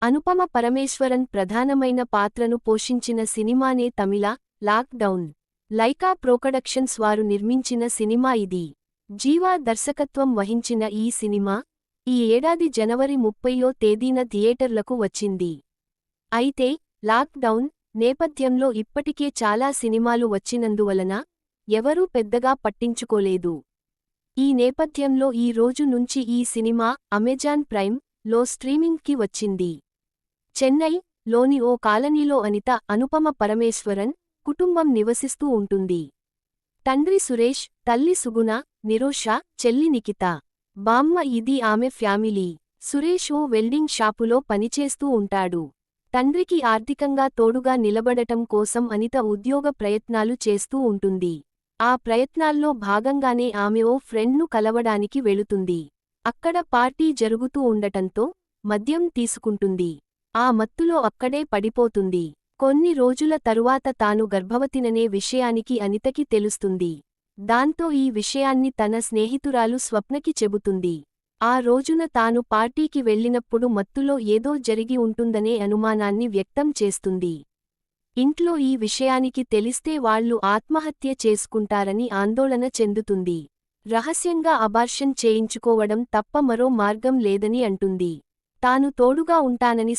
అనుపమ పరమేశ్వరన్ ప్రధానమైన పాత్రను పోషించిన సినిమానే తమిళ లాక్ డౌన్. లైకా ప్రొడక్షన్స్ వారు నిర్మించిన సినిమా ఇది. జీవా దర్శకత్వం వహించిన ఈ సినిమా ఈ ఏడాది జనవరి 30వ తేదీన థియేటర్లకు వచ్చింది. అయితే లాక్ డౌన్ నేపథ్యంలో ఇప్పటికే చాలా సినిమాలు వచ్చినందువలన ఎవరూ పెద్దగా పట్టించుకోలేదు. ఈ నేపథ్యంలో ఈ రోజు నుంచి ఈ సినిమా అమెజాన్ ప్రైమ్ లో స్ట్రీమింగ్కి వచ్చింది. చెన్నై లోని ఓ కాలనీలో అనిత అనుపమ పరమేశ్వరన్ కుటుంబం నివసిస్తూ ఉంటుంది. తండ్రి సురేష్, తల్లి సుగుణ, నిరోష, చెల్లి నిఖిత. బామ్మ ఇది ఆమె ఫ్యామిలీ. సురేష్ ఓ వెల్డింగ్ షాపులో పనిచేస్తూ ఉంటాడు. తండ్రికి ఆర్థికంగా తోడుగా నిలబడటం కోసం అనిత ఉద్యోగ ప్రయత్నాలు చేస్తూ ఉంటుంది. ఆ ప్రయత్నాల్లో భాగంగానే ఆమె ఓ ఫ్రెండ్ను కలవడానికి వెళుతుంది. అక్కడ పార్టీ జరుగుతూ ఉండటంతో మద్యం తీసుకుంటుంది. ఆ మత్తులో అక్కడే పడిపోతుంది. కొన్ని రోజుల తరువాత తాను గర్భవతిననే విషయానికి అనితకి తెలుస్తుంది. దాంతో ఈ విషయాన్ని తన స్నేహితురాలు స్వప్నకి చెబుతుంది. ఆ రోజున తాను పార్టీకి వెళ్ళినప్పుడు మత్తులో ఏదో జరిగి ఉంటుందనే అనుమానాన్ని వ్యక్తం చేస్తుంది. ఇంట్లో ఈ విషయానికి తెలిస్తే వాళ్లు ఆత్మహత్య చేసుకుంటారని ఆందోళన చెందుతుంది. రహస్యంగా అబార్షన్ చేయించుకోవడం తప్ప మరో మార్గం లేదని అంటుంది. తాను తోడుగా ఉంటానని